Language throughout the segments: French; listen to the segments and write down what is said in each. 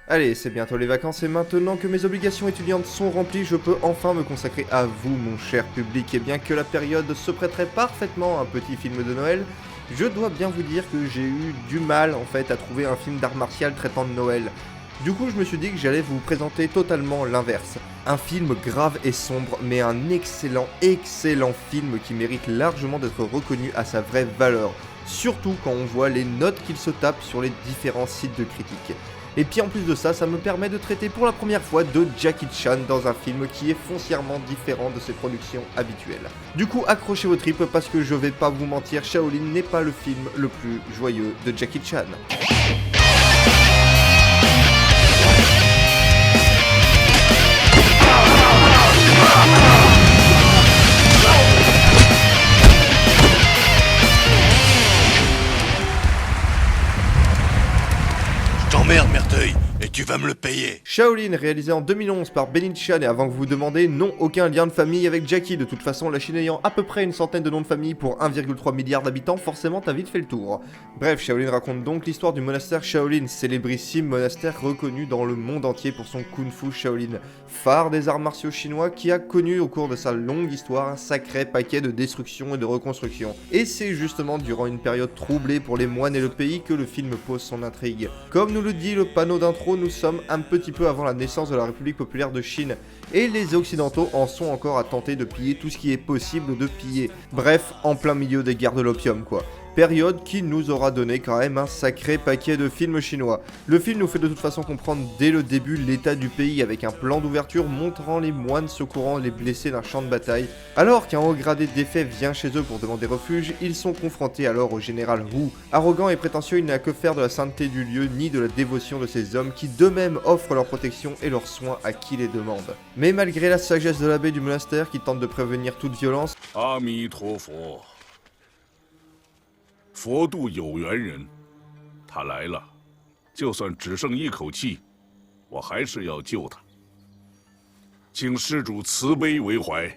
Allez, c'est bientôt les vacances et maintenant que mes obligations étudiantes sont remplies, je peux enfin me consacrer à vous, mon cher public. Et bien que la période se prêterait parfaitement à un petit film de Noël, je dois bien vous dire que j'ai eu du mal en fait à trouver un film d'art martial traitant de Noël. Du coup, je me suis dit que j'allais vous présenter totalement l'inverse. Un film grave et sombre, mais un excellent film qui mérite largement d'être reconnu à sa vraie valeur. Surtout quand on voit les notes qu'il se tape sur les différents sites de critiques. Et puis en plus de ça, ça me permet de traiter pour la première fois de Jackie Chan dans un film qui est foncièrement différent de ses productions habituelles. Du coup, accrochez vos tripes parce que je vais pas vous mentir, Shaolin n'est pas le film le plus joyeux de Jackie Chan. Je t'emmerde, Merteuil, et tu vas me le payer. Shaolin, réalisé en 2011 par Benin Chan, et avant que vous vous demandez, non, aucun lien de famille avec Jackie. De toute façon, la Chine ayant à peu près une centaine de noms de famille pour 1,3 milliard d'habitants, forcément t'as vite fait le tour. Bref, Shaolin raconte donc l'histoire du monastère Shaolin, célébrissime monastère reconnu dans le monde entier pour son kung-fu Shaolin, phare des arts martiaux chinois qui a connu au cours de sa longue histoire un sacré paquet de destruction et de reconstruction. Et c'est justement durant une période troublée pour les moines et le pays que le film pose son intrigue. Comme nous le dit le panneau d'intro, nous sommes un petit peu avant la naissance de la République populaire de Chine, et les occidentaux en sont encore à tenter de piller tout ce qui est possible de piller. Bref, en plein milieu des guerres de l'opium quoi. Période qui nous aura donné quand même un sacré paquet de films chinois. Le film nous fait de toute façon comprendre dès le début l'état du pays avec un plan d'ouverture montrant les moines secourant les blessés d'un champ de bataille. Alors qu'un haut gradé défait vient chez eux pour demander refuge, ils sont confrontés alors au général Wu. Arrogant et prétentieux, il n'a que faire de la sainteté du lieu ni de la dévotion de ces hommes qui d'eux-mêmes offrent leur protection et leurs soins à qui les demande. Mais malgré la sagesse de l'abbé du monastère qui tente de prévenir toute violence, 阿弥陀佛，佛度有缘人，他来了，就算只剩一口气，我还是要救他。请施主慈悲为怀。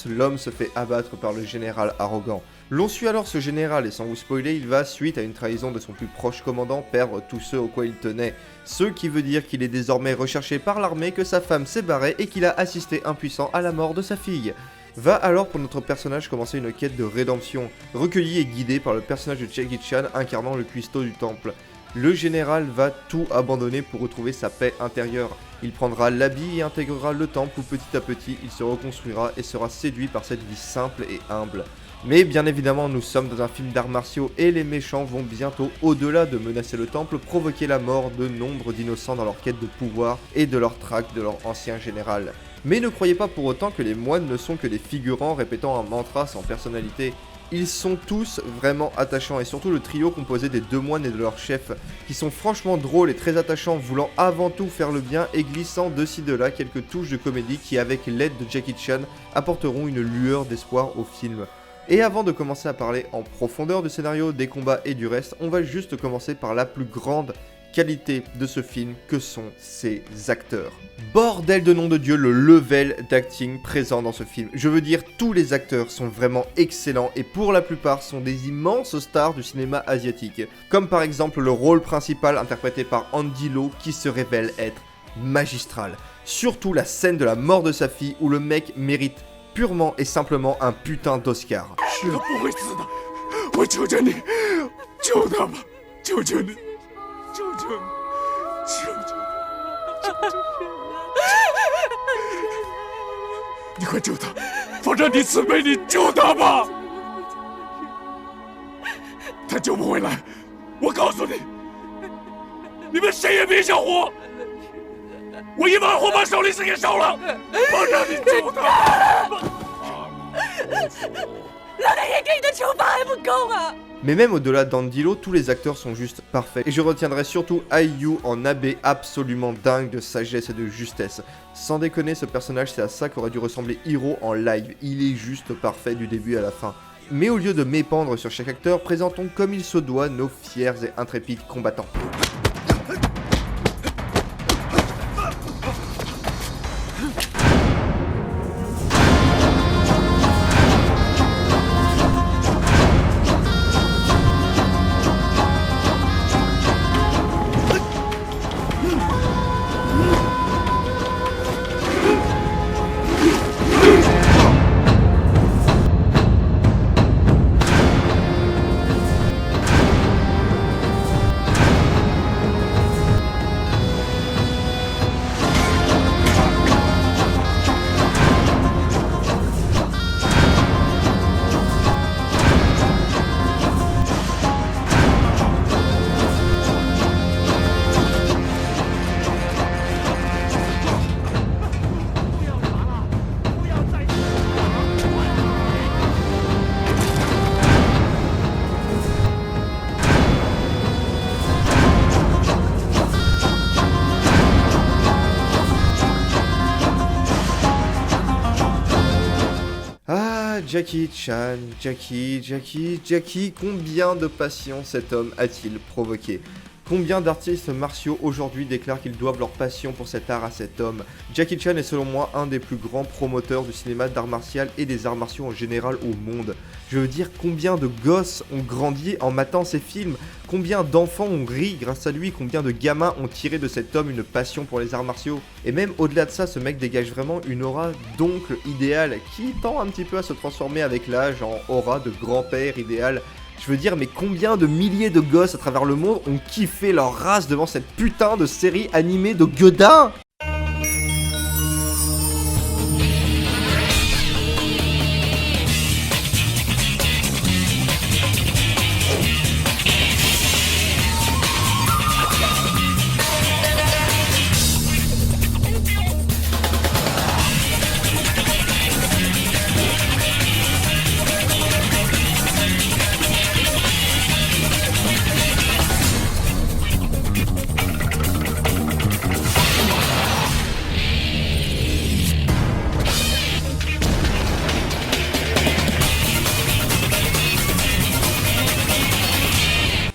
l'homme se fait abattre par le général arrogant. L'on suit alors ce général et sans vous spoiler, il va, suite à une trahison de son plus proche commandant, perdre tous ceux au quoi il tenait. Ce qui veut dire qu'il est désormais recherché par l'armée, que sa femme s'est barrée et qu'il a assisté impuissant à la mort de sa fille. Va alors pour notre personnage commencer une quête de rédemption, recueilli et guidé par le personnage de Jackie Chan incarnant le cuistot du temple. Le général va tout abandonner pour retrouver sa paix intérieure. Il prendra l'habit et intégrera le temple où petit à petit il se reconstruira et sera séduit par cette vie simple et humble. Mais bien évidemment nous sommes dans un film d'arts martiaux et les méchants vont bientôt, au-delà de menacer le temple, provoquer la mort de nombre d'innocents dans leur quête de pouvoir et de leur traque de leur ancien général. Mais ne croyez pas pour autant que les moines ne sont que des figurants répétant un mantra sans personnalité. Ils sont tous vraiment attachants et surtout le trio composé des deux moines et de leur chef, qui sont franchement drôles et très attachants, voulant avant tout faire le bien et glissant de ci de là quelques touches de comédie qui avec l'aide de Jackie Chan apporteront une lueur d'espoir au film. Et avant de commencer à parler en profondeur du scénario, des combats et du reste, on va juste commencer par la plus grande qualité de ce film que sont ses acteurs. Bordel de nom de Dieu, le level d'acting présent dans ce film. Je veux dire, tous les acteurs sont vraiment excellents et pour la plupart sont des immenses stars du cinéma asiatique. Comme par exemple le rôle principal interprété par Andy Lau qui se révèle être magistral. Surtout la scène de la mort de sa fille où le mec mérite purement et simplement un putain d'Oscar. 他不会死的，我求求你，救他吧，求求你，求求你，求求你，求求你，你快救他！奉上帝慈悲，你救他吧！他救不回来，我告诉你，你们谁也别想活！我一把火把少林寺给烧了，奉上帝救他！阿弥陀佛。 Mais même au-delà d'Andilo, tous les acteurs sont juste parfaits. Et je retiendrai surtout IU en abbé absolument dingue de sagesse et de justesse. Sans déconner, ce personnage, c'est à ça qu'aurait dû ressembler Hiro en live. Il est juste parfait du début à la fin. Mais au lieu de m'épandre sur chaque acteur, présentons comme il se doit nos fiers et intrépides combattants. Jackie Chan, Jackie, combien de passions cet homme a-t-il provoqué? Combien d'artistes martiaux aujourd'hui déclarent qu'ils doivent leur passion pour cet art à cet homme? Jackie Chan est selon moi un des plus grands promoteurs du cinéma d'art martial et des arts martiaux en général au monde. Je veux dire, combien de gosses ont grandi en matant ses films? Combien d'enfants ont ri grâce à lui? Combien de gamins ont tiré de cet homme une passion pour les arts martiaux? Et même au-delà de ça, ce mec dégage vraiment une aura d'oncle idéal qui tend un petit peu à se transformer avec l'âge en aura de grand-père idéal. Je veux dire, mais combien de milliers de gosses à travers le monde ont kiffé leur race devant cette putain de série animée de gueudins?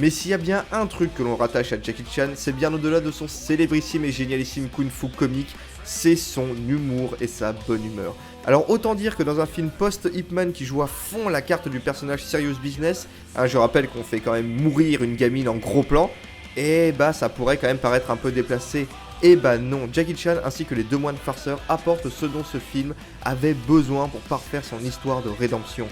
Mais s'il y a bien un truc que l'on rattache à Jackie Chan, c'est bien au-delà de son célébrissime et génialissime kung-fu comique, c'est son humour et sa bonne humeur. Alors autant dire que dans un film post-Ip Man qui joue à fond la carte du personnage Serious Business, je rappelle qu'on fait quand même mourir une gamine en gros plan, et bah ça pourrait quand même paraître un peu déplacé. Et bah non, Jackie Chan ainsi que les deux moines farceurs apportent ce dont ce film avait besoin pour parfaire son histoire de rédemption.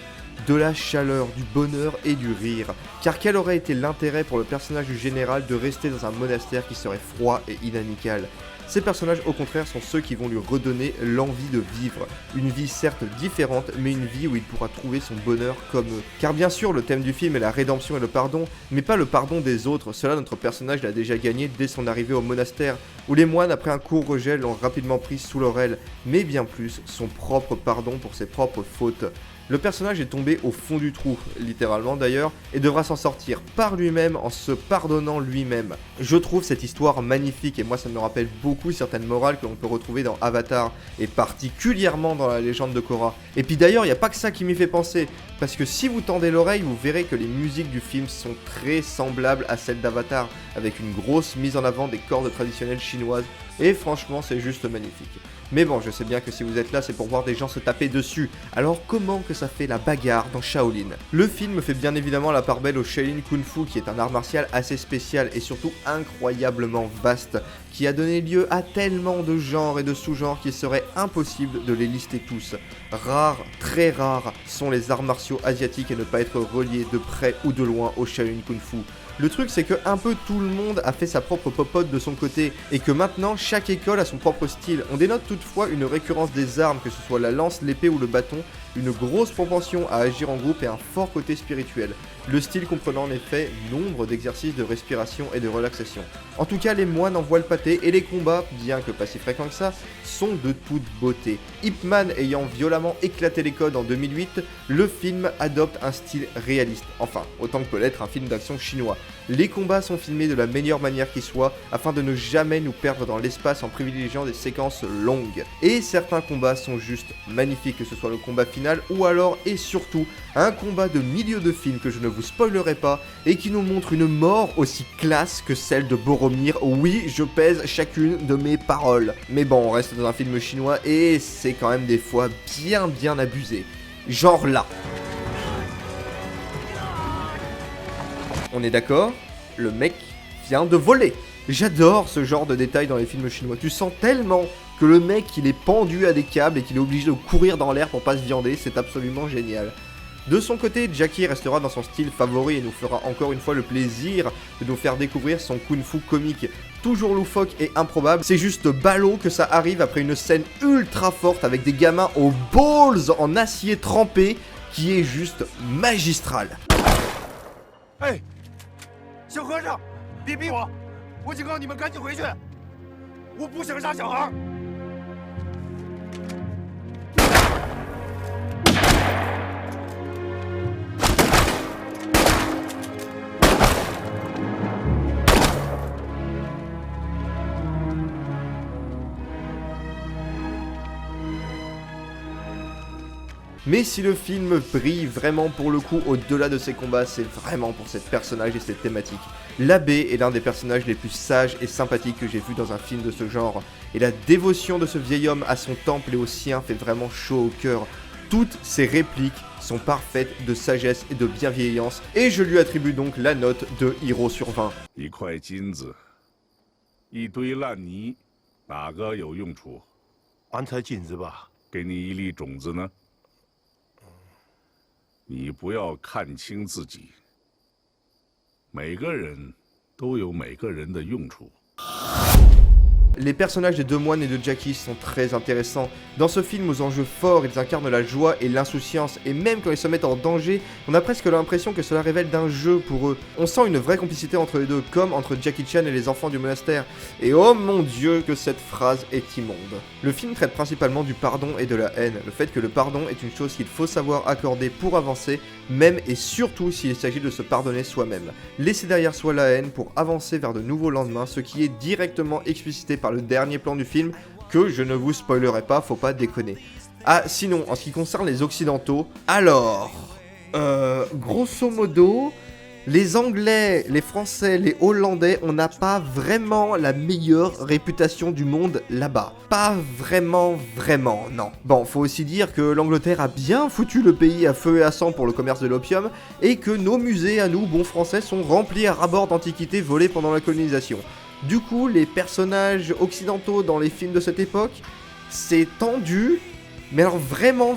De la chaleur, du bonheur et du rire. Car quel aurait été l'intérêt pour le personnage du général de rester dans un monastère qui serait froid et inamical? Ces personnages au contraire sont ceux qui vont lui redonner l'envie de vivre. Une vie certes différente, mais une vie où il pourra trouver son bonheur comme eux. Car bien sûr, le thème du film est la rédemption et le pardon, mais pas le pardon des autres. Cela, notre personnage l'a déjà gagné dès son arrivée au monastère, où les moines, après un court rejet, l'ont rapidement pris sous leur aile, mais bien plus, son propre pardon pour ses propres fautes. Le personnage est tombé au fond du trou, littéralement d'ailleurs, et devra s'en sortir par lui-même en se pardonnant lui-même. Je trouve cette histoire magnifique et moi ça me rappelle beaucoup certaines morales que l'on peut retrouver dans Avatar, et particulièrement dans la légende de Korra. Et puis d'ailleurs, il n'y a pas que ça qui m'y fait penser, parce que si vous tendez l'oreille, vous verrez que les musiques du film sont très semblables à celles d'Avatar, avec une grosse mise en avant des cordes traditionnelles chinoises, et franchement c'est juste magnifique. Mais bon, je sais bien que si vous êtes là, c'est pour voir des gens se taper dessus. Alors comment que ça fait la bagarre dans Shaolin? Le film fait bien évidemment la part belle au Shaolin Kung Fu, qui est un art martial assez spécial et surtout incroyablement vaste, qui a donné lieu à tellement de genres et de sous-genres qu'il serait impossible de les lister tous. Rares, très rares, sont les arts martiaux asiatiques à ne pas être reliés de près ou de loin au Shaolin Kung Fu. Le truc c'est que un peu tout le monde a fait sa propre popote de son côté, et que maintenant chaque école a son propre style. On dénote toutefois une récurrence des armes, que ce soit la lance, l'épée ou le bâton, une grosse propension à agir en groupe et un fort côté spirituel. Le style comprenant en effet nombre d'exercices de respiration et de relaxation. En tout cas, les moines en voient le pâté et les combats, bien que pas si fréquents que ça, sont de toute beauté. Ip Man ayant violemment éclaté les codes en 2008, le film adopte un style réaliste. Enfin, autant que peut l'être un film d'action chinois. Les combats sont filmés de la meilleure manière qui soit, afin de ne jamais nous perdre dans l'espace en privilégiant des séquences longues. Et certains combats sont juste magnifiques, que ce soit le combat final ou alors et surtout un combat de milieu de film que je ne vous spoilerai pas et qui nous montre une mort aussi classe que celle de Boromir. Oui, je pèse chacune de mes paroles. Mais bon, on reste dans un film chinois et c'est quand même des fois bien abusé. Genre là. On est d'accord? Le mec vient de voler. J'adore ce genre de détails dans les films chinois. Tu sens tellement que le mec il est pendu à des câbles et qu'il est obligé de courir dans l'air pour pas se viander, c'est absolument génial. De son côté, Jackie restera dans son style favori et nous fera encore une fois le plaisir de nous faire découvrir son kung-fu comique, toujours loufoque et improbable. C'est juste ballot que ça arrive après une scène ultra forte avec des gamins aux balls en acier trempé qui est juste magistrale. Hey, 小和尚，别逼我！我警告你们赶紧回去！我不想杀小孩。Mais si le film brille vraiment pour le coup au-delà de ses combats, c'est vraiment pour ses personnages et ses thématiques. L'abbé est l'un des personnages les plus sages et sympathiques que j'ai vu dans un film de ce genre, et la dévotion de ce vieil homme à son temple et aux siens fait vraiment chaud au cœur. Toutes ses répliques sont parfaites de sagesse et de bienveillance, et je lui attribue donc la note de héros sur 20. 一块金子，一堆烂泥，哪个有用处？安才金子吧。给你一粒种子呢？你不要看清自己，每个人都有每个人的用处。 Les personnages des deux moines et de Jackie sont très intéressants. Dans ce film aux enjeux forts, ils incarnent la joie et l'insouciance, et même quand ils se mettent en danger, on a presque l'impression que cela révèle d'un jeu pour eux. On sent une vraie complicité entre les deux, comme entre Jackie Chan et les enfants du monastère. Et oh mon dieu que cette phrase est immonde. Le film traite principalement du pardon et de la haine, le fait que le pardon est une chose qu'il faut savoir accorder pour avancer, même et surtout s'il s'agit de se pardonner soi-même. Laisser derrière soi la haine pour avancer vers de nouveaux lendemains, ce qui est directement explicité par le dernier plan du film, que je ne vous spoilerai pas, faut pas déconner. Ah, sinon, en ce qui concerne les occidentaux, alors, grosso modo, les Anglais, les Français, les Hollandais, on n'a pas vraiment la meilleure réputation du monde là-bas. Pas vraiment, non. Bon, faut aussi dire que l'Angleterre a bien foutu le pays à feu et à sang pour le commerce de l'opium, et que nos musées, à nous, bons Français, sont remplis à ras-bord d'antiquités volées pendant la colonisation. Du coup, les personnages occidentaux dans les films de cette époque, c'est tendu, mais alors vraiment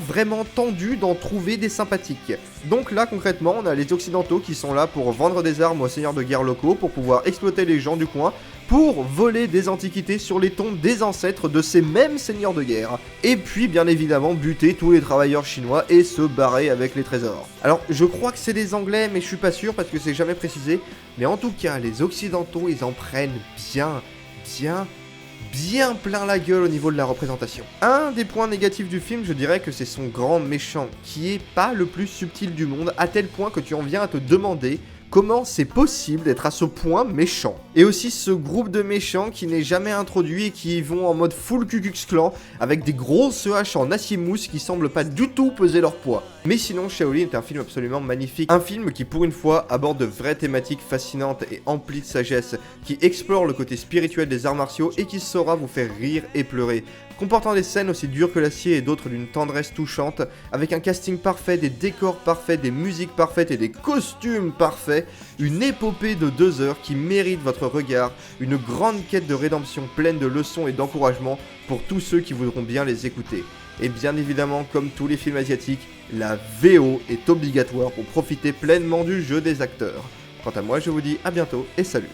tendu d'en trouver des sympathiques. Donc là, concrètement, on a les occidentaux qui sont là pour vendre des armes aux seigneurs de guerre locaux, pour pouvoir exploiter les gens du coin, pour voler des antiquités sur les tombes des ancêtres de ces mêmes seigneurs de guerre. Et puis, bien évidemment, buter tous les travailleurs chinois et se barrer avec les trésors. Alors, je crois que c'est des Anglais, mais je suis pas sûr parce que c'est jamais précisé. Mais en tout cas, les occidentaux, ils en prennent bien plein la gueule au niveau de la représentation. Un des points négatifs du film, je dirais que c'est son grand méchant, qui est pas le plus subtil du monde, à tel point que tu en viens à te demander comment c'est possible d'être à ce point méchant. Et aussi ce groupe de méchants qui n'est jamais introduit et qui vont en mode full Ku Klux Klan avec des grosses haches en acier mousse qui semblent pas du tout peser leur poids. Mais sinon, Shaolin est un film absolument magnifique. Un film qui pour une fois aborde de vraies thématiques fascinantes et emplies de sagesse, qui explore le côté spirituel des arts martiaux et qui saura vous faire rire et pleurer. Comportant des scènes aussi dures que l'acier et d'autres d'une tendresse touchante, avec un casting parfait, des décors parfaits, des musiques parfaites et des costumes parfaits, une épopée de 2 heures qui mérite votre regard, une grande quête de rédemption pleine de leçons et d'encouragement pour tous ceux qui voudront bien les écouter. Et bien évidemment, comme tous les films asiatiques, la VO est obligatoire pour profiter pleinement du jeu des acteurs. Quant à moi, je vous dis à bientôt et salut.